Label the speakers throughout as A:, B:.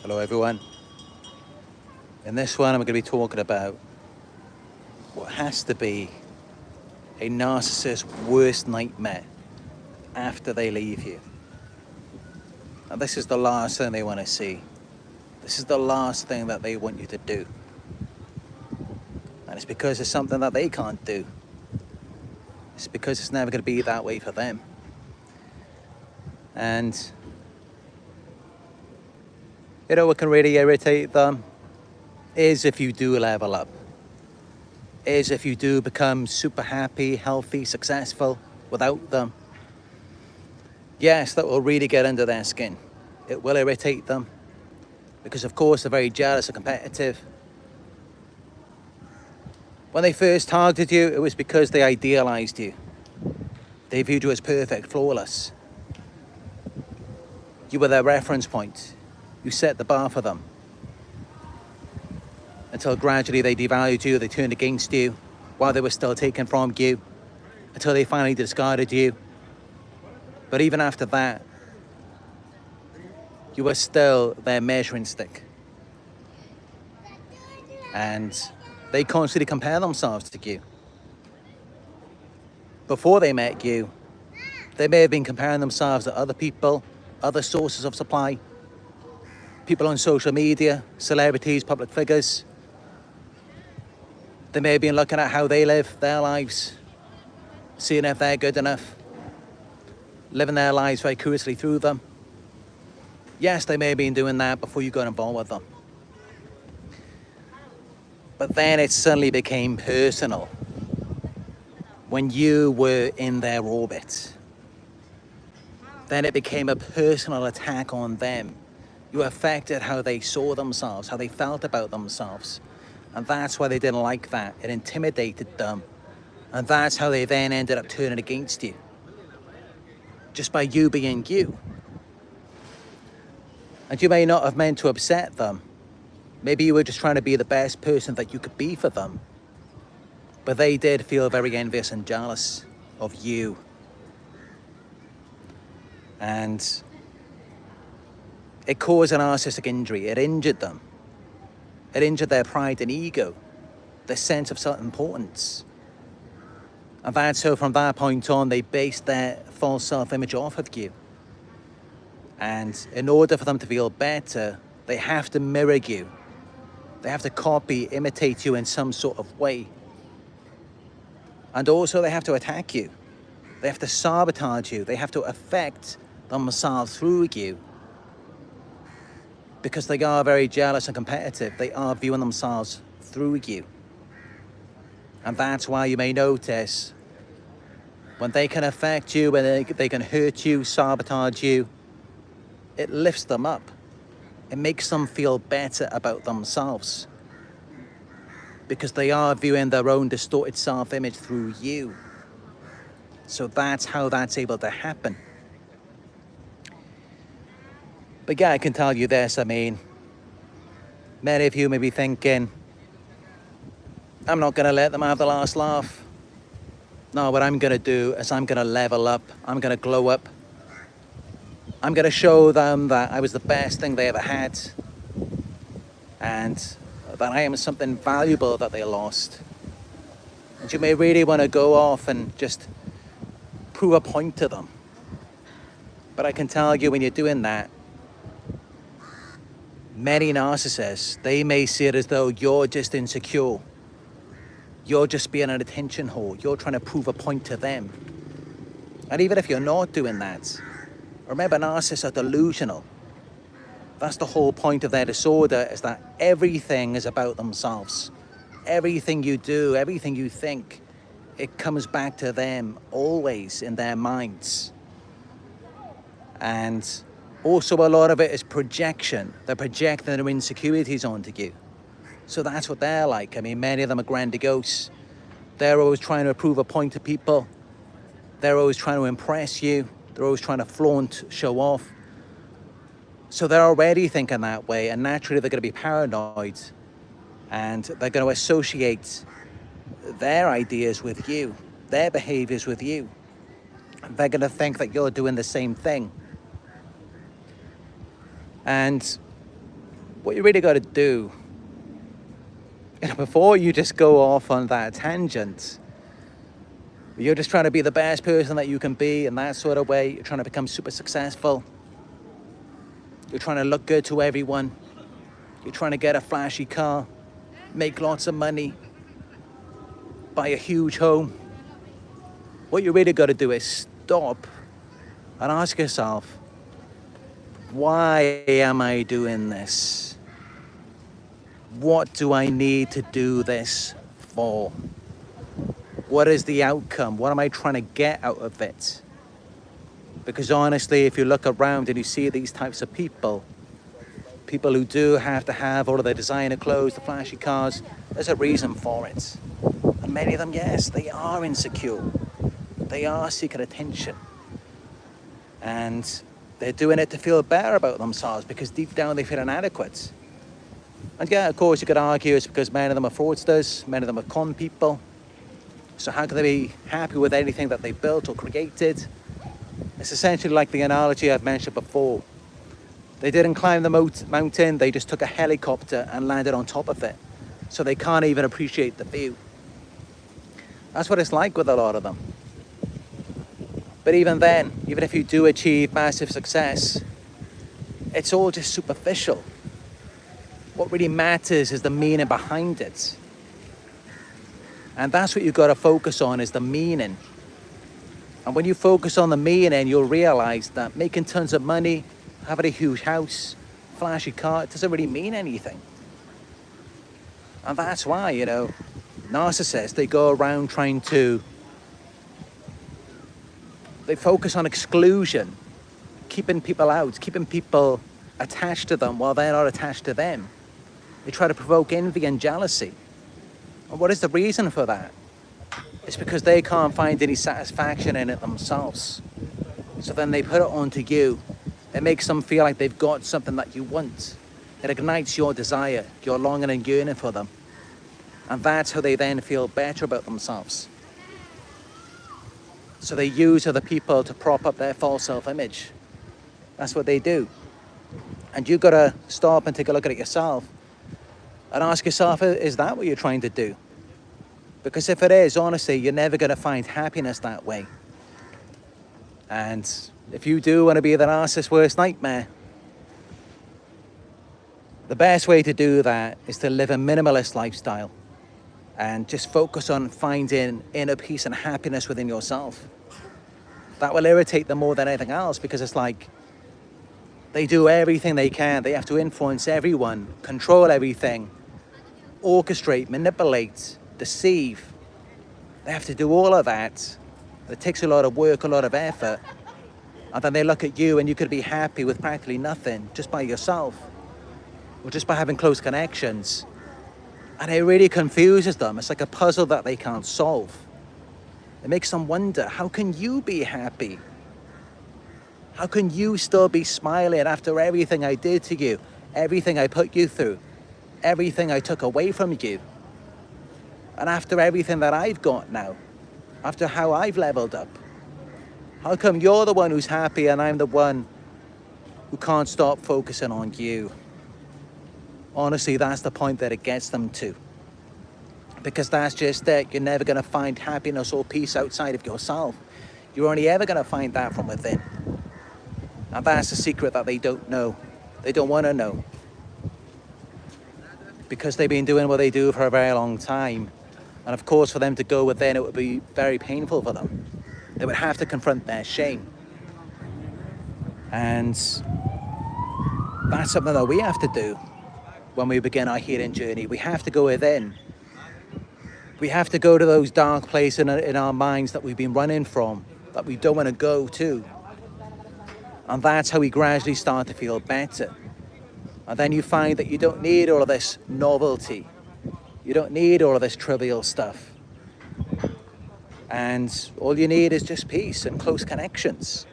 A: Hello everyone. In this one I'm going to be talking about what has to be a narcissist's worst nightmare after they leave you. And this is the last thing they want to see. This is the last thing that they want you to do. And it's because it's something that they can't do. It's because it's never going to be that way for them. And what can really irritate them is if you do level up. Is if you do become super happy, healthy, successful without them. Yes, that will really get under their skin. It will irritate them because, of course, they're very jealous and competitive. When they first targeted you, it was because they idealized you. They viewed you as perfect, flawless. You were their reference point. You set the bar for them. Until gradually they devalued you, they turned against you while they were still taken from you, until they finally discarded you. But even after that, you were still their measuring stick. And they constantly compare themselves to you. Before they met you, they may have been comparing themselves to other people, other sources of supply, people on social media, celebrities, public figures. They may have been looking at how they live their lives, seeing if they're good enough, living their lives vicariously through them. Yes, they may have been doing that before you got involved with them. But then it suddenly became personal when you were in their orbit. Then it became a personal attack on them. You affected how they saw themselves, how they felt about themselves. And that's why they didn't like that. It intimidated them. And that's how they then ended up turning against you. Just by you being you. And you may not have meant to upset them. Maybe you were just trying to be the best person that you could be for them. But they did feel very envious and jealous of you. And it caused a narcissistic injury. It injured them. It injured their pride and ego, their sense of self-importance. And that's so from that point on, they based their false self-image off of you. And in order for them to feel better, they have to mirror you. They have to copy, imitate you in some sort of way. And also they have to attack you. They have to sabotage you. They have to affect themselves through you. Because they are very jealous and competitive. They are viewing themselves through you. And that's why you may notice when they can affect you, when they can hurt you, sabotage you, it lifts them up. It makes them feel better about themselves. Because they are viewing their own distorted self-image through you. So that's how that's able to happen. But yeah, I can tell you this, I mean, many of you may be thinking, I'm not going to let them have the last laugh. No, what I'm going to do is I'm going to level up. I'm going to glow up. I'm going to show them that I was the best thing they ever had. And that I am something valuable that they lost. And you may really want to go off and just prove a point to them. But I can tell you when you're doing that, many narcissists, they may see it as though you're just insecure. You're just being an attention whore. You're trying to prove a point to them. And even if you're not doing that, remember, narcissists are delusional. That's the whole point of their disorder, is that everything is about themselves. Everything you do, everything you think, it comes back to them always in their minds. And also a lot of it is projection. They're projecting their insecurities onto you. So that's what they're like. I mean, many of them are grandiose. They're always trying to prove a point to people. They're always trying to impress you. They're always trying to flaunt, show off. So they're already thinking that way, and naturally they're going to be paranoid. And they're going to associate their ideas with you, their behaviors with you. They're going to think that you're doing the same thing. And what you really got to do, before you just go off on that tangent, you're just trying to be the best person that you can be in that sort of way. You're trying to become super successful. You're trying to look good to everyone. You're trying to get a flashy car, make lots of money, buy a huge home. What you really got to do is stop and ask yourself, why am I doing this? What do I need to do this for? What is the outcome? What am I trying to get out of it? Because honestly, if you look around and you see these types of people who do have to have all of their designer clothes, the flashy cars, there's a reason for it. And many of them, yes, they are insecure. They are seeking attention. And they're doing it to feel better about themselves because deep down they feel inadequate. And yeah, of course, you could argue it's because many of them are fraudsters, many of them are con people. So how can they be happy with anything that they built or created? It's essentially like the analogy I've mentioned before. They didn't climb the mountain, they just took a helicopter and landed on top of it. So they can't even appreciate the view. That's what it's like with a lot of them. But even then, even if you do achieve massive success, it's all just superficial. What really matters is the meaning behind it. And that's what you've got to focus on, is the meaning. And when you focus on the meaning, you'll realize that making tons of money, having a huge house, flashy car, it doesn't really mean anything. And that's why, narcissists, they go around they focus on exclusion, keeping people out, keeping people attached to them while they're not attached to them. They try to provoke envy and jealousy. And what is the reason for that? It's because they can't find any satisfaction in it themselves. So then they put it onto you. It makes them feel like they've got something that you want. It ignites your desire, your longing and yearning for them. And that's how they then feel better about themselves. So they use other people to prop up their false self-image. That's what they do. And you've got to stop and take a look at it yourself and ask yourself, is that what you're trying to do? Because if it is, honestly, you're never going to find happiness that way. And if you do want to be the narcissist's worst nightmare, the best way to do that is to live a minimalist lifestyle and just focus on finding inner peace and happiness within yourself. That will irritate them more than anything else, because it's like they do everything they can. They have to influence everyone, control everything, orchestrate, manipulate, deceive. They have to do all of that. It takes a lot of work, a lot of effort. And then they look at you and you could be happy with practically nothing, just by yourself, or just by having close connections. And it really confuses them. It's like a puzzle that they can't solve. It makes them wonder, how can you be happy? How can you still be smiling after everything I did to you, everything I put you through, everything I took away from you? And after everything that I've got now, after how I've leveled up, how come you're the one who's happy and I'm the one who can't stop focusing on you? Honestly, that's the point that it gets them to. Because that's just it. You're never going to find happiness or peace outside of yourself. You're only ever going to find that from within. And that's the secret that they don't know. They don't want to know. Because they've been doing what they do for a very long time. And of course, for them to go within, it would be very painful for them. They would have to confront their shame. And that's something that we have to do when we begin our healing journey. We have to go within. We have to go to those dark places in our minds that we've been running from, that we don't want to go to. And that's how we gradually start to feel better. And then you find that you don't need all of this novelty. You don't need all of this trivial stuff. And all you need is just peace and close connections.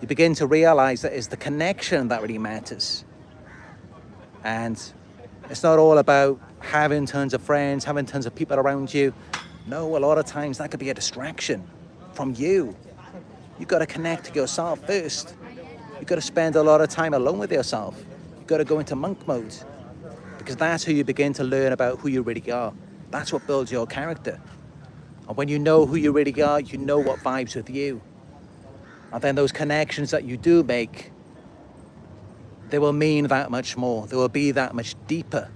A: You begin to realize that it's the connection that really matters. And it's not all about having tons of friends, having tons of people around you. No, a lot of times that could be a distraction from you. You've got to connect to yourself first. You've got to spend a lot of time alone with yourself. You've got to go into monk mode. because that's how you begin to learn about who you really are. That's what builds your character. And when you know who you really are, you know what vibes with you. And then those connections that you do make, they will mean that much more. They will be that much deeper.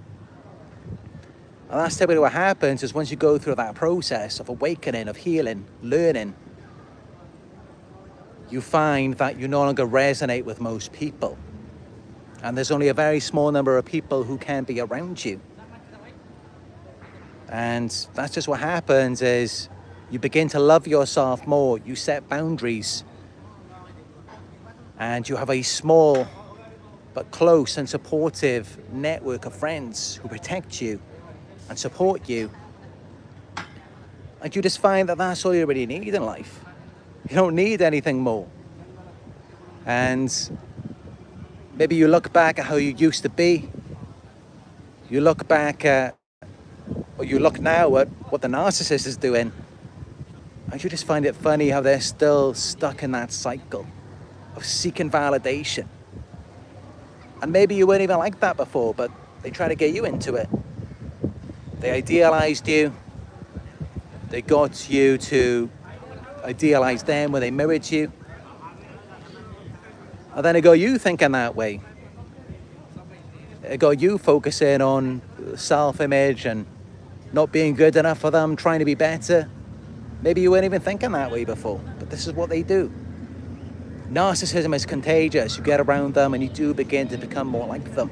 A: And that's typically what happens is once you go through that process of awakening, of healing, learning, you find that you no longer resonate with most people. And there's only a very small number of people who can be around you. And that's just what happens is you begin to love yourself more. You set boundaries. And you have a small but close and supportive network of friends who protect you and support you. And you just find that that's all you really need in life. You don't need anything more. And maybe you look back at how you used to be. You look back at, or you look now at what the narcissist is doing. And you just find it funny how they're still stuck in that cycle of seeking validation. And maybe you weren't even like that before, but they try to get you into it. They idealized you. They got you to idealize them when they mirrored you. And then it got you thinking that way. It got you focusing on self-image and not being good enough for them, trying to be better. Maybe you weren't even thinking that way before, but this is what they do. Narcissism is contagious. You get around them and you do begin to become more like them.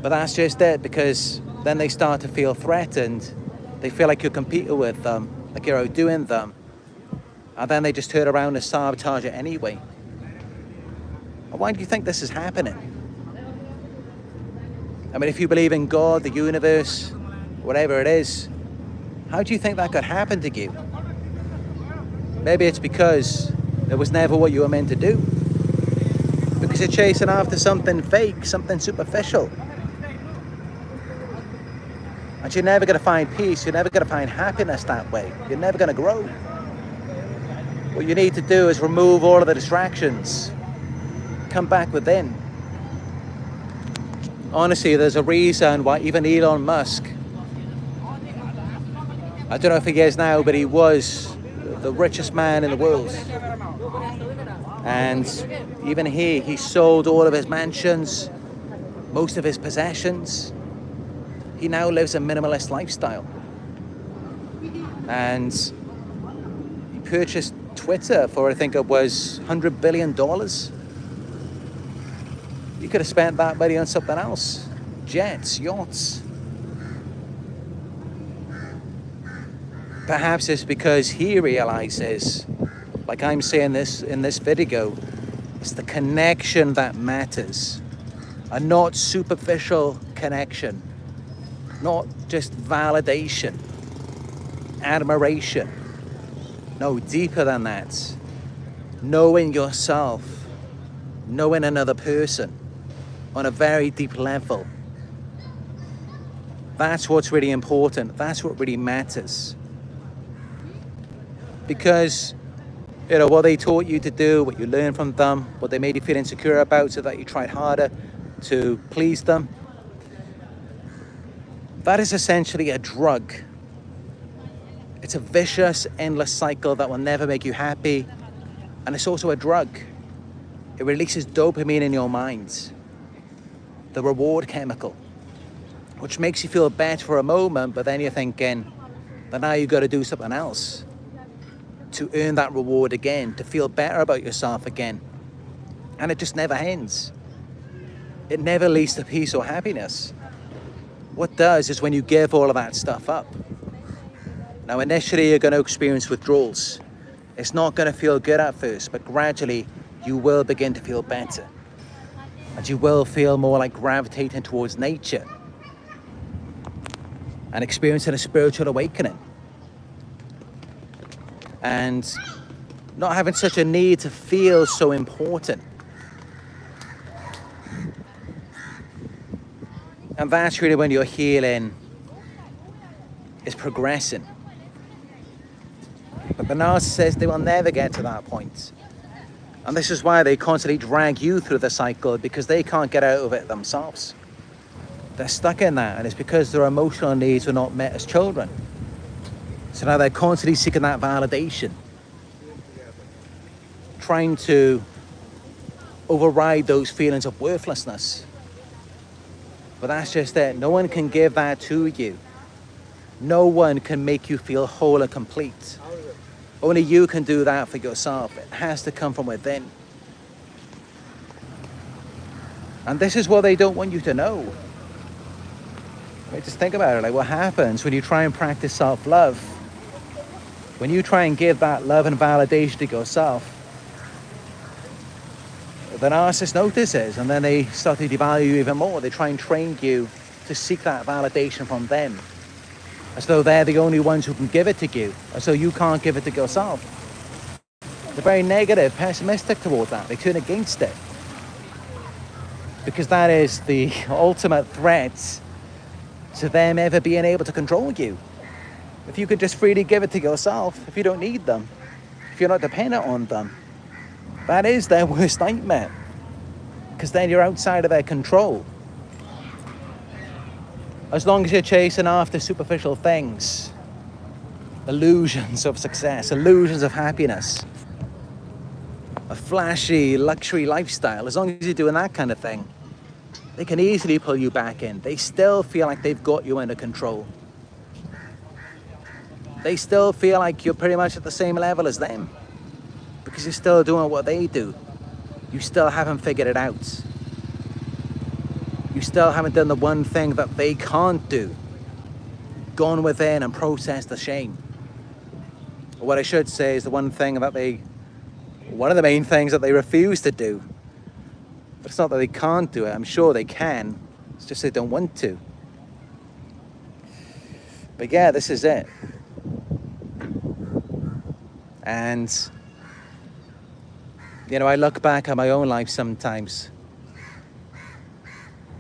A: But that's just it, because then they start to feel threatened. They feel like you're competing with them, like you're outdoing them. And then they just turn around and sabotage it anyway. And why do you think this is happening? I mean, if you believe in God, the universe, whatever it is, how do you think that could happen to you? Maybe it's because it was never what you were meant to do. Because you're chasing after something fake, something superficial. And you're never going to find peace, you're never going to find happiness that way. You're never going to grow. What you need to do is remove all of the distractions. Come back within. Honestly, there's a reason why even Elon Musk, I don't know if he is now, but he was the richest man in the world. And even he sold all of his mansions, most of his possessions. He now lives a minimalist lifestyle. And he purchased Twitter for, I think it was $100 billion. You could have spent that money on something else. Jets, yachts. Perhaps it's because he realizes, like I'm saying this in this video, it's the connection that matters. A not superficial connection. Not just validation, admiration. No, deeper than that. Knowing yourself, knowing another person on a very deep level. That's what's really important. That's what really matters. Because, you know, what they taught you to do, what you learned from them, what they made you feel insecure about so that you tried harder to please them, that is essentially a drug. It's a vicious, endless cycle that will never make you happy. And it's also a drug. It releases dopamine in your mind, the reward chemical, which makes you feel better for a moment, but then you're thinking that now you've got to do something else to earn that reward again, to feel better about yourself again. And it just never ends. It never leads to peace or happiness. What does is when you give all of that stuff up. Now, initially, you're going to experience withdrawals. It's not going to feel good at first, but gradually, you will begin to feel better. And you will feel more like gravitating towards nature and experiencing a spiritual awakening. And not having such a need to feel so important. And that's really when your healing is progressing. But the narcissist, they will never get to that point. And this is why they constantly drag you through the cycle, because they can't get out of it themselves. They're stuck in that, and it's because their emotional needs were not met as children. So now they're constantly seeking that validation, trying to override those feelings of worthlessness. But that's just it. No one can give that to you. No one can make you feel whole and complete. Only you can do that for yourself. It has to come from within. And this is what they don't want you to know. I mean, just think about it. Like, what happens when you try and practice self-love? When you try and give that love and validation to yourself, the narcissist notices, and then they start to devalue you even more. They try and train you to seek that validation from them, as though they're the only ones who can give it to you, as though you can't give it to yourself. They're very negative, pessimistic towards that. They turn against it, because that is the ultimate threat to them ever being able to control you. If you could just freely give it to yourself, if you don't need them, if you're not dependent on them, that is their worst nightmare, because then you're outside of their control. As long as you're chasing after superficial things, illusions of success, illusions of happiness, a flashy luxury lifestyle, as long as you're doing that kind of thing, they can easily pull you back in. They still feel like they've got you under control. They still feel like you're pretty much at the same level as them, because you're still doing what they do. You still haven't figured it out. You still haven't done the one thing that they can't do. Gone within and processed the shame. Or what I should say is one of the main things that they refuse to do. But it's not that they can't do it. I'm sure they can. It's just they don't want to. But yeah, this is it. And I look back at my own life sometimes.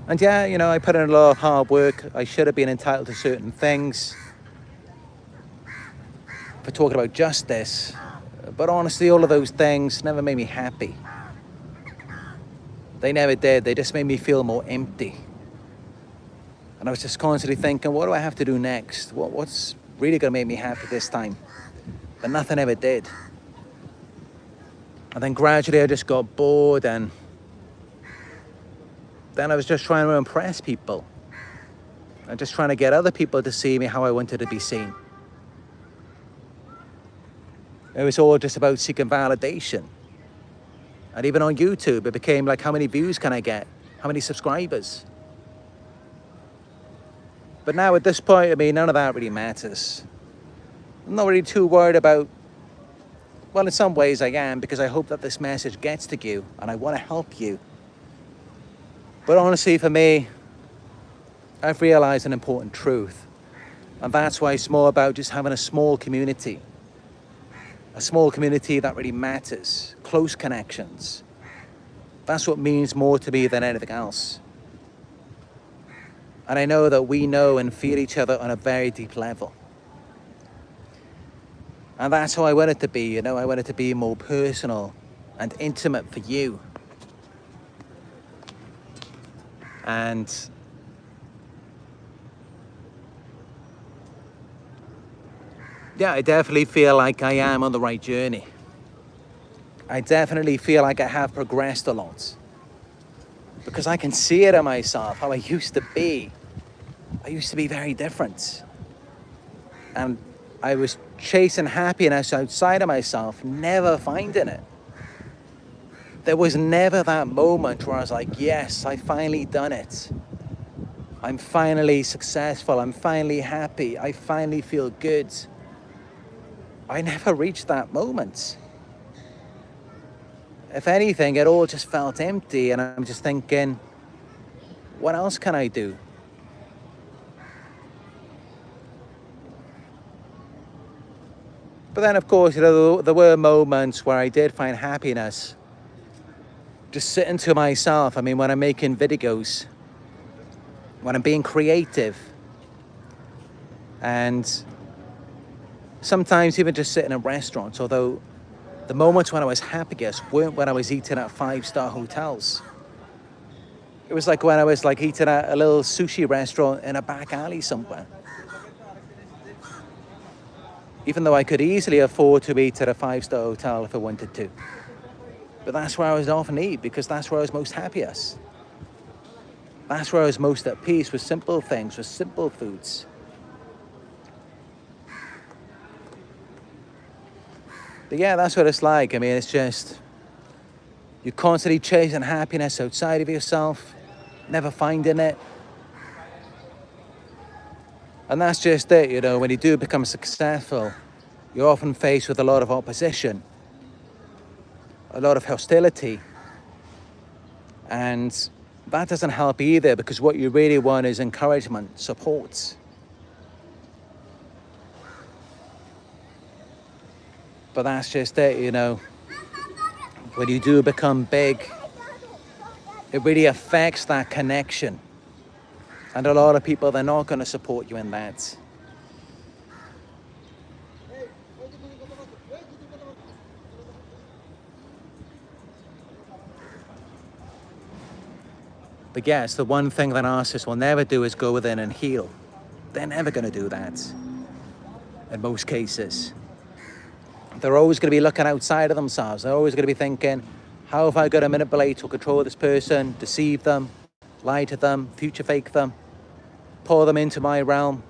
A: And yeah, I put in a lot of hard work. I should have been entitled to certain things for talking about justice. But honestly, all of those things never made me happy. They never did. They just made me feel more empty. And I was just constantly thinking, what do I have to do next? What's really going to make me happy this time? But nothing ever did. And then gradually I just got bored, and then I was just trying to impress people. And just trying to get other people to see me how I wanted to be seen. It was all just about seeking validation. And even on YouTube, it became like, how many views can I get? How many subscribers? But now at this point, none of that really matters. I'm not really too worried about, well, in some ways I am, because I hope that this message gets to you and I want to help you. But honestly, for me, I've realized an important truth. And that's why it's more about just having a small community. A small community that really matters. Close connections. That's what means more to me than anything else. And I know that we know and feel each other on a very deep level. And that's how I want it to be, I want it to be more personal and intimate for you. And yeah, I definitely feel like I am on the right journey. I definitely feel like I have progressed a lot. Because I can see it in myself, how I used to be. I used to be very different. And I was chasing happiness outside of myself, never finding it. There was never that moment where I was like, yes, I finally done it. I'm finally successful. I'm finally happy. I finally feel good. I never reached that moment. If anything, it all just felt empty, and I'm just thinking, what else can I do? But then, of course, there were moments where I did find happiness just sitting to myself. When I'm making videos, when I'm being creative, and sometimes even just sitting in restaurants, although The moments when I was happiest weren't when I was eating at 5-star hotels. It was like when I was like eating at a little sushi restaurant in a back alley somewhere. Even though I could easily afford to eat at a 5-star hotel if I wanted to. But that's where I was often eat, because that's where I was most happiest. That's where I was most at peace, with simple things, with simple foods. But yeah, that's what it's like. I mean, it's just, you're constantly chasing happiness outside of yourself, never finding it. And that's just it, you know, when you do become successful, you're often faced with a lot of opposition, a lot of hostility. And that doesn't help either, because what you really want is encouragement, support. But that's just it, you know. When you do become big, it really affects that connection. And a lot of people, they're not going to support you in that. But yes, the one thing that narcissists will never do is go within and heal. They're never going to do that, in most cases. They're always going to be looking outside of themselves. They're always going to be thinking, how have I got to manipulate or control this person, deceive them, lie to them, future fake them, pull them into my realm,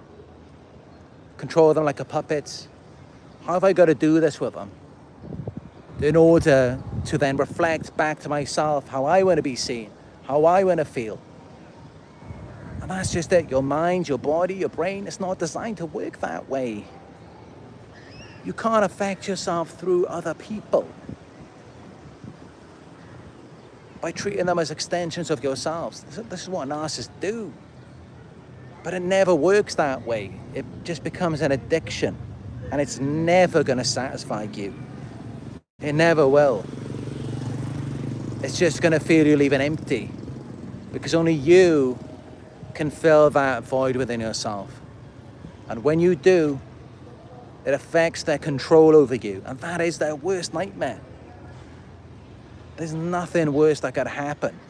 A: control them like a puppet? How have I got to do this with them in order to then reflect back to myself how I want to be seen, how I want to feel? And that's just it. Your mind, your body, your brain, it's not designed to work that way. You can't affect yourself through other people by treating them as extensions of yourselves. This is what narcissists do. But it never works that way. It just becomes an addiction, and it's never going to satisfy you. It never will. It's just going to feel you leaving empty, because only you can fill that void within yourself. And when you do, it affects their control over you, and that is their worst nightmare. There's nothing worse that could happen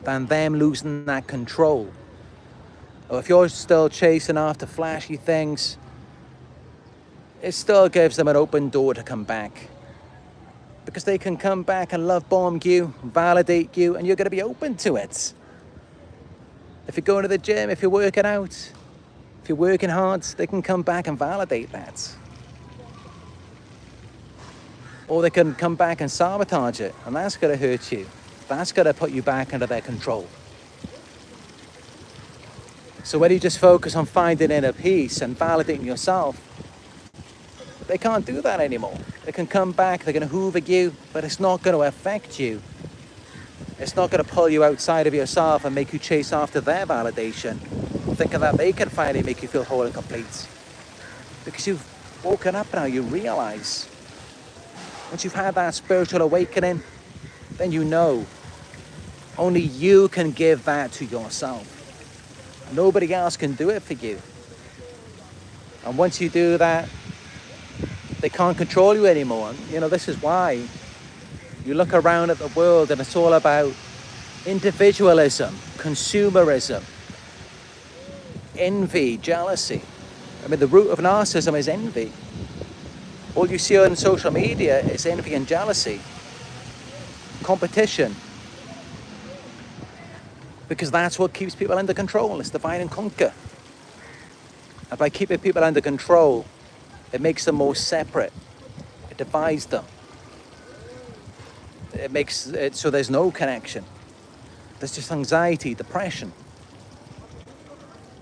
A: than them losing that control. Or if you're still chasing after flashy things, it still gives them an open door to come back. Because they can come back and love bomb you, validate you, and you're going to be open to it. If you're going to the gym, if you're working out, if you're working hard, they can come back and validate that. Or they can come back and sabotage it, and that's going to hurt you. That's going to put you back under their control. So when you just focus on finding inner peace and validating yourself, they can't do that anymore. They can come back, they're going to hoover you, but it's not going to affect you. It's not going to pull you outside of yourself and make you chase after their validation, thinking that they can finally make you feel whole and complete. Because you've woken up now, you realize. Once you've had that spiritual awakening, then you know only you can give that to yourself. Nobody else can do it for you. And once you do that, they can't control you anymore. And, you know, this is why you look around at the world and it's all about individualism, consumerism, envy, jealousy. I mean, the root of narcissism is envy. All you see on social media is envy and jealousy, competition. Because that's what keeps people under control. It's divide and conquer. And by keeping people under control, it makes them more separate. It divides them. It makes it so there's no connection. There's just anxiety, depression.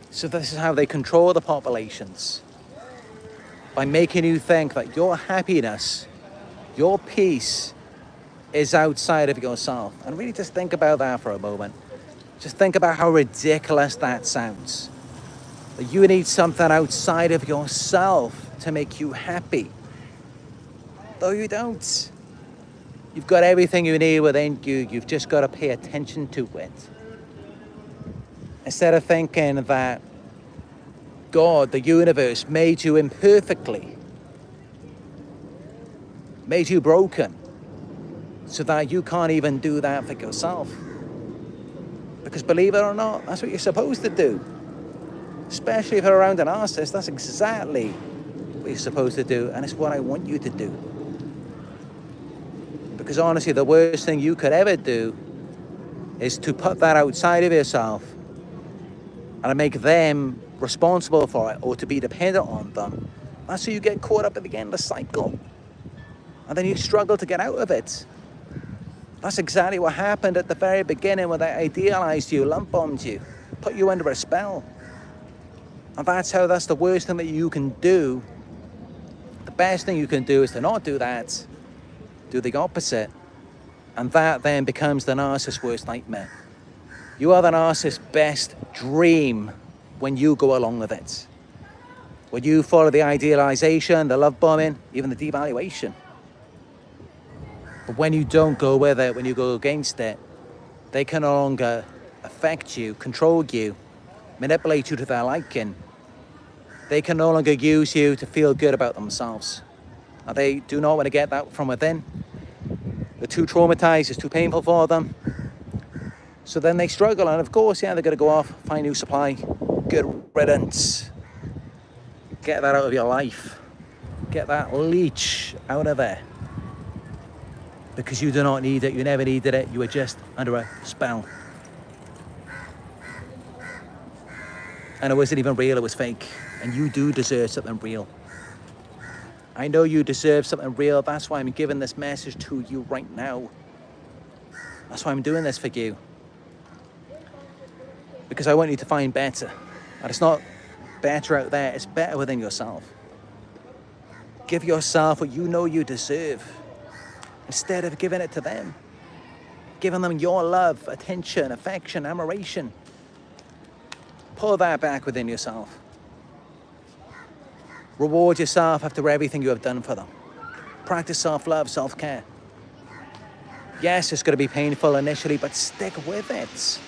A: So this is how they control the populations. By making you think that your happiness, your peace is outside of yourself. And really just think about that for a moment. Just think about how ridiculous that sounds. That you need something outside of yourself to make you happy. Though you don't. You've got everything you need within you. You've just got to pay attention to it. Instead of thinking that God, the universe, made you imperfectly, made you broken, so that you can't even do that for yourself. Because believe it or not, that's what you're supposed to do. Especially if you're around a narcissist, that's exactly what you're supposed to do, and it's what I want you to do. Because honestly, the worst thing you could ever do is to put that outside of yourself and make them responsible for it, or to be dependent on them. That's how you get caught up at the end of the cycle. And then you struggle to get out of it. That's exactly what happened at the very beginning when they idealized you, lump bombed you, put you under a spell. And that's the worst thing that you can do. The best thing you can do is to not do that, do the opposite. And that then becomes the narcissist's worst nightmare. You are the narcissist's best dream when you go along with it. When you follow the idealization, the love bombing, even the devaluation. But when you don't go with it, when you go against it, they can no longer affect you, control you, manipulate you to their liking. They can no longer use you to feel good about themselves. And they do not want to get that from within. They're too traumatized, it's too painful for them. So then they struggle, and of course, they're going to go off, find new supply, good riddance. Get that out of your life. Get that leech out of there. Because you do not need it, you never needed it, you were just under a spell. And it wasn't even real, it was fake. And you do deserve something real. I know you deserve something real, that's why I'm giving this message to you right now. That's why I'm doing this for you. Because I want you to find better. And it's not better out there, it's better within yourself. Give yourself what you know you deserve, instead of giving it to them. Giving them your love, attention, affection, admiration. Pull that back within yourself. Reward yourself after everything you have done for them. Practice self-love, self-care. Yes, it's going to be painful initially, but stick with it.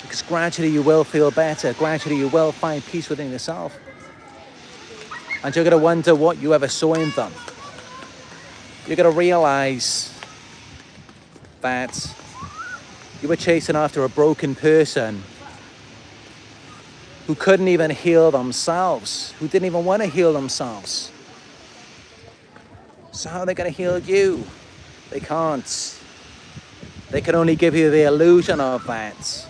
A: Because gradually you will feel better. Gradually you will find peace within yourself. And you're going to wonder what you ever saw in them. You're going to realize that you were chasing after a broken person who couldn't even heal themselves, who didn't even want to heal themselves. So how are they going to heal you? They can't. They can only give you the illusion of that.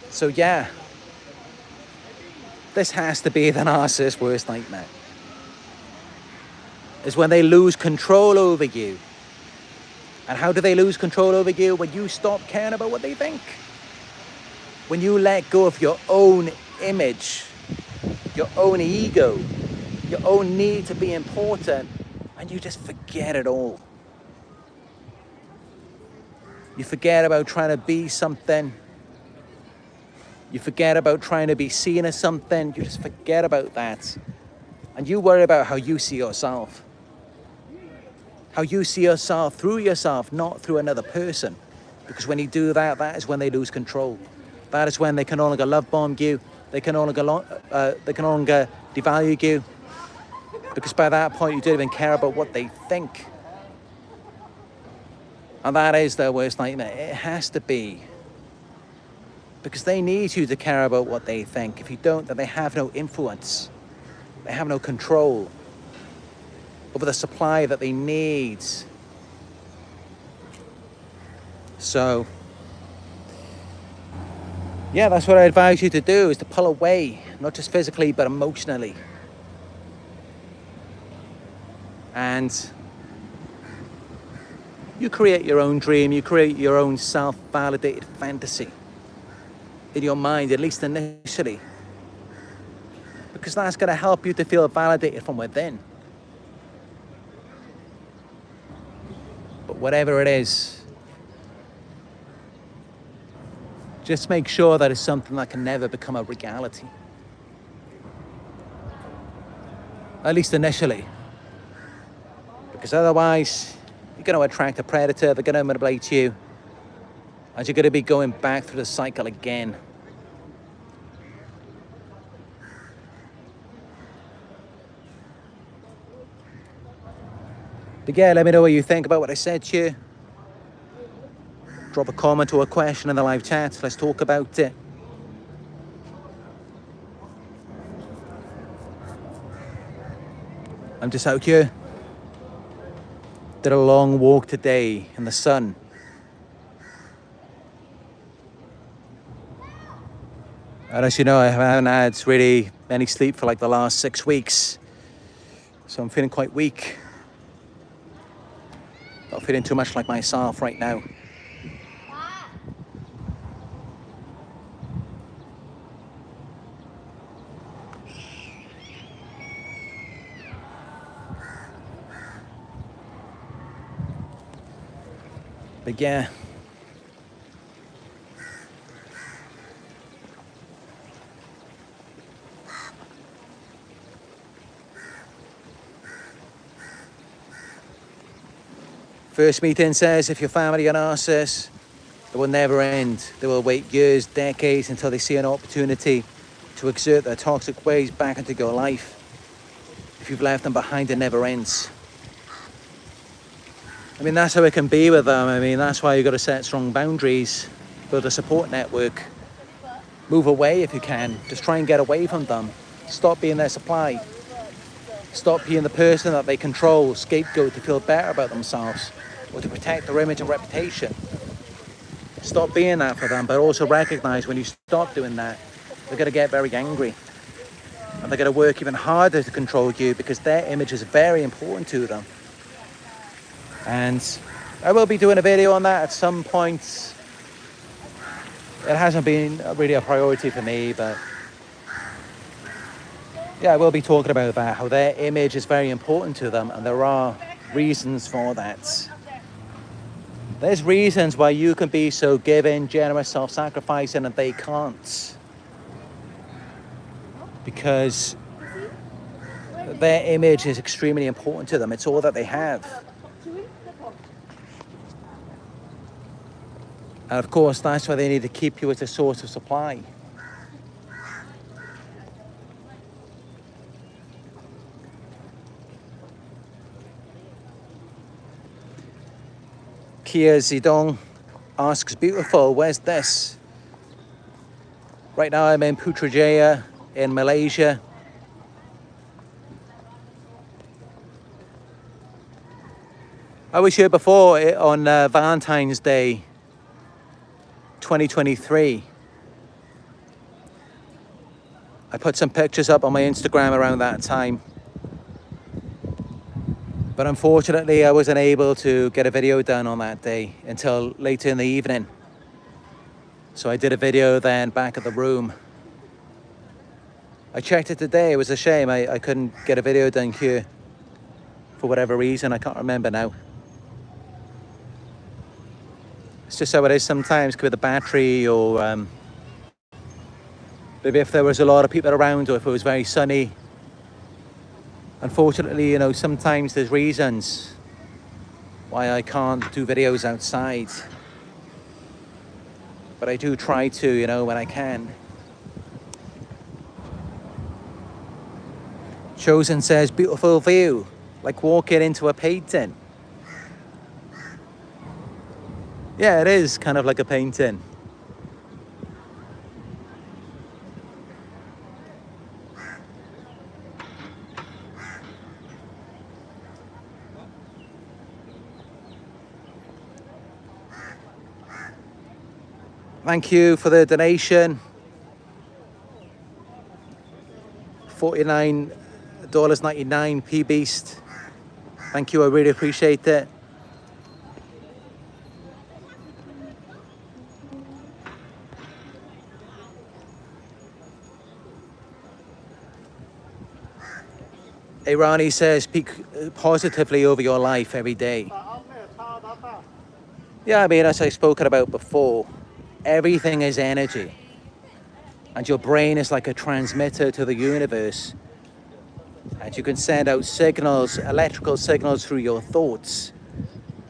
A: So yeah, this has to be the narcissist's worst nightmare. Is when they lose control over you. And how do they lose control over you? When you stop caring about what they think. When you let go of your own image, your own ego, your own need to be important, and you just forget it all. You forget about trying to be something. You forget about trying to be seen as something. You just forget about that. And you worry about how you see yourself. How you see yourself through yourself, not through another person. Because when you do that, that is when they lose control. That is when they can no longer love bomb you. They can no longer devalue you. Because by that point, you don't even care about what they think. And that is their worst nightmare. It has to be. Because they need you to care about what they think. If you don't, then they have no influence. They have no control over the supply that they need. So, yeah, that's what I advise you to do, is to pull away, not just physically, but emotionally. And you create your own dream, you create your own self-validated fantasy in your mind, at least initially. Because that's going to help you to feel validated from within. But whatever it is, just make sure that it's something that can never become a reality. At least initially. Because otherwise, you're going to attract a predator, they're going to manipulate you, and you're going to be going back through the cycle again. But yeah, let me know what you think about what I said to you. Drop a comment or a question in the live chat. Let's talk about it. I'm just out here. Did a long walk today in the sun. And as you know, I haven't had really any sleep for like the last 6 weeks. So I'm feeling quite weak. Not feeling too much like myself right now. But yeah. First meeting says if your family are narcissists, it will never end. They will wait years, decades until they see an opportunity to exert their toxic ways back into your life. If you've left them behind, it never ends. I mean, that's how it can be with them. I mean, that's why you've got to set strong boundaries, build a support network, move away if you can. Just try and get away from them. Stop being their supply. Stop being the person that they control, scapegoat to feel better about themselves or to protect their image and reputation. Stop being that for them, but also recognize when you stop doing that, they're going to get very angry. And they're going to work even harder to control you because their image is very important to them. And I will be doing a video on that at some point. It hasn't been really a priority for me, but yeah, I will be talking about that, how their image is very important to them, and there are reasons for that. There's reasons why you can be so giving, generous, self-sacrificing, and they can't. Because their image is extremely important to them. It's all that they have. And of course, that's why they need to keep you as a source of supply. Kia Zidong asks, beautiful, where's this? Right now I'm in Putrajaya in Malaysia. I was here before on Valentine's Day 2023. I put some pictures up on my Instagram around that time. But unfortunately, I wasn't able to get a video done on that day until later in the evening. So I did a video then back at the room. I checked it today. It was a shame I couldn't get a video done here for whatever reason. I can't remember now. It's just how it is sometimes with the battery, or maybe if there was a lot of people around, or if it was very sunny. Unfortunately, you know, sometimes there's reasons why I can't do videos outside. But I do try to, you know, when I can. Chosen says, beautiful view, like walking into a painting. Yeah, it is kind of like a painting. Thank you for the donation. $49.99 P-Beast. Thank you, I really appreciate it. Irani says, speak positively over your life every day. Yeah, I mean, as I've spoken about before, everything is energy. And your brain is like a transmitter to the universe. And you can send out signals, electrical signals through your thoughts.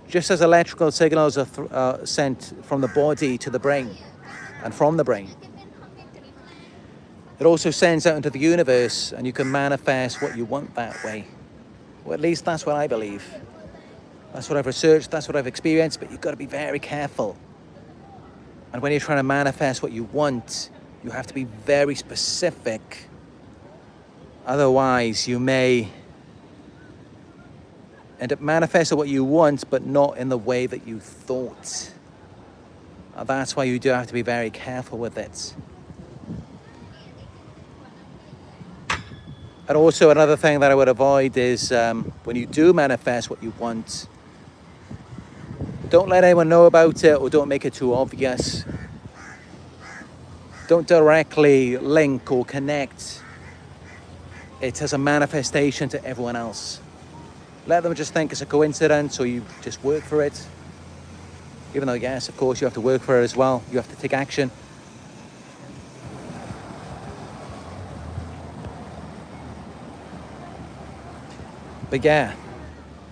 A: Just as electrical signals are sent from the body to the brain and from the brain. It also sends out into the universe, and you can manifest what you want that way. Or at least that's what I believe. That's what I've researched, that's what I've experienced, but you've got to be very careful. And when you're trying to manifest what you want, you have to be very specific. Otherwise, you may end up manifesting what you want, but not in the way that you thought. And that's why you do have to be very careful with it. And also another thing that I would avoid is when you do manifest what you want, don't let anyone know about it or don't make it too obvious. Don't directly link or connect it as a manifestation to everyone else. Let them just think it's a coincidence or you just work for it. Even though, yes, of course, you have to work for it as well. You have to take action. But yeah,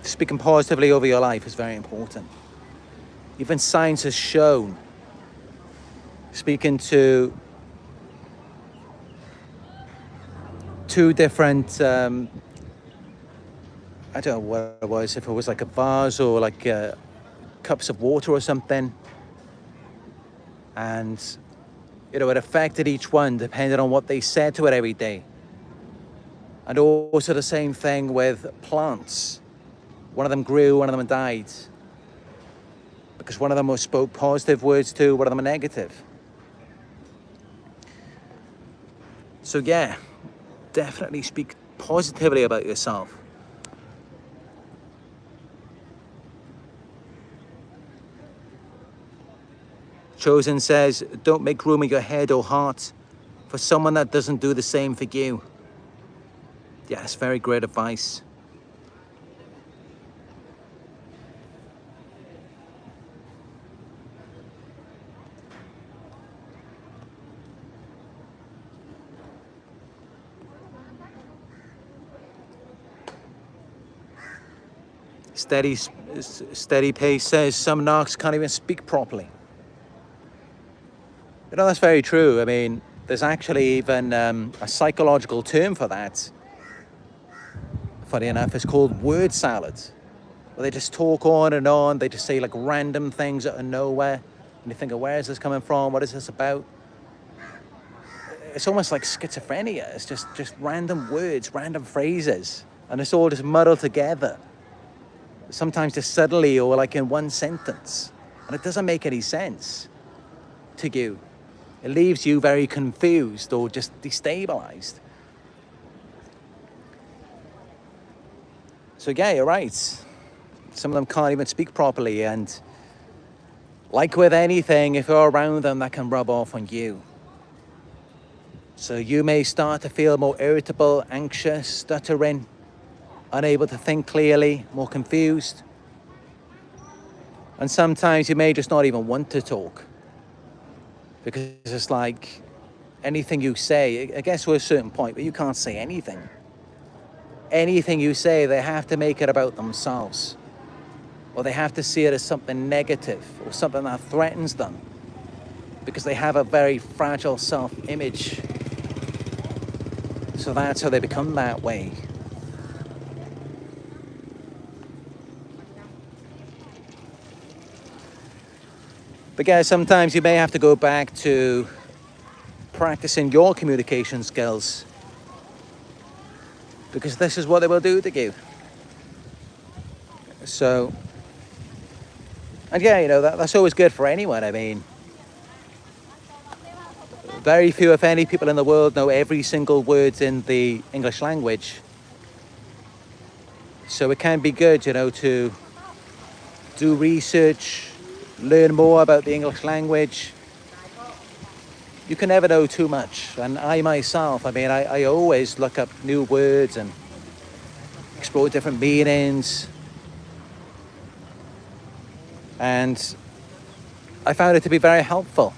A: speaking positively over your life is very important. Even science has shown, speaking to two different, I don't know what it was, if it was like a vase or like cups of water or something. And, it affected each one depending on what they said to it every day. And also the same thing with plants. One of them grew, one of them died. Because one of them spoke positive words to, one of them were negative. So yeah, definitely speak positively about yourself. Chosen says, don't make room in your head or heart for someone that doesn't do the same for you. Yes, very great advice. Steady Pace says some narcs can't even speak properly. That's very true. I mean, there's actually even a psychological term for that. Funny enough, it's called word salad. Where they just talk on and on. They just say like random things out of nowhere. And you think, where is this coming from? What is this about? It's almost like schizophrenia. It's just random words, random phrases. And it's all just muddled together. Sometimes just suddenly or like in one sentence. And it doesn't make any sense to you. It leaves you very confused or just destabilized. So yeah, you're right. Some of them can't even speak properly, and like with anything, if you're around them, that can rub off on you. So you may start to feel more irritable, anxious, stuttering, unable to think clearly, more confused. And sometimes you may just not even want to talk. Because it's like anything you say, I guess to a certain point, but you can't say anything. Anything you say, they have to make it about themselves. Or they have to see it as something negative or something that threatens them. Because they have a very fragile self-image. So that's how they become that way. But guys, sometimes you may have to go back to practicing your communication skills. Because this is what they will do to you. So, and yeah, that's always good for anyone. I mean, very few, if any, people in the world know every single word in the English language. So it can be good, to do research, learn more about the English language. You can never know too much. And I myself, I always look up new words and explore different meanings. And I found it to be very helpful.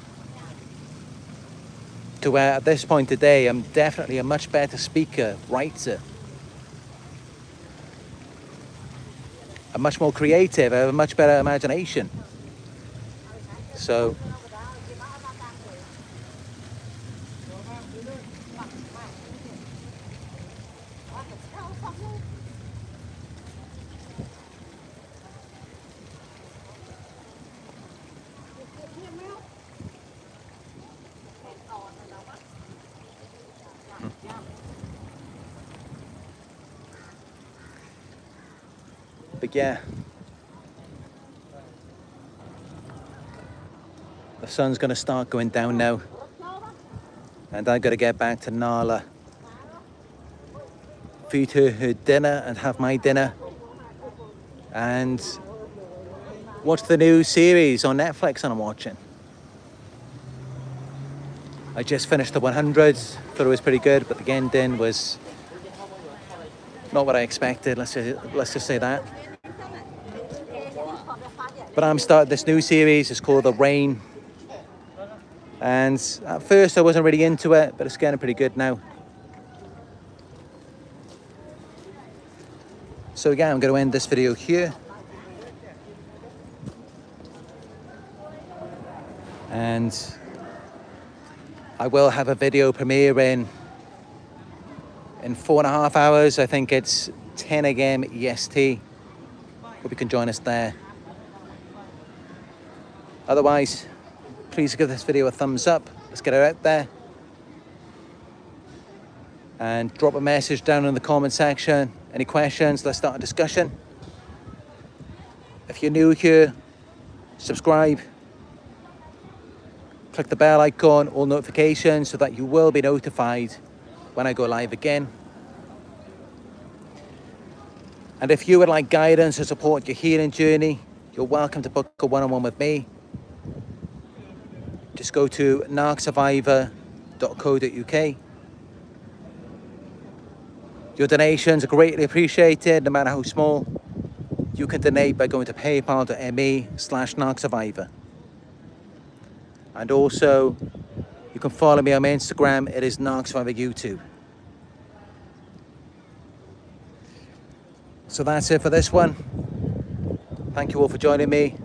A: To where at this point today, I'm definitely a much better speaker, writer. I'm much more creative, I have a much better imagination. So, But yeah, the sun's going to start going down now, and I've got to get back to Nala, feed her dinner and have my dinner, and watch the new series on Netflix I'm watching. I just finished the 100s, thought it was pretty good, but the ending was not what I expected, let's just say that. But I'm starting this new series, it's called The Rain. And at first I wasn't really into it, but it's getting pretty good now. So again, I'm going to end this video here. And I will have a video premiering in 4.5 hours. I think it's 10 a.m. EST. Hope you can join us there. Otherwise, please give this video a thumbs up. Let's get it out there. And drop a message down in the comment section. Any questions? Let's start a discussion. If you're new here, subscribe. Click the bell icon, all notifications, so that you will be notified when I go live again. And if you would like guidance to support your healing journey, you're welcome to book a one-on-one with me. Just go to narcsurvivor.co.uk. Your donations are greatly appreciated, no matter how small. You can donate by going to paypal.me/narcsurvivor. And also, you can follow me on my Instagram. It is Narc Survivor YouTube. So that's it for this one. Thank you all for joining me.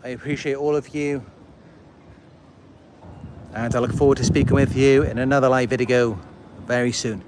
A: I appreciate all of you. And I look forward to speaking with you in another live video very soon.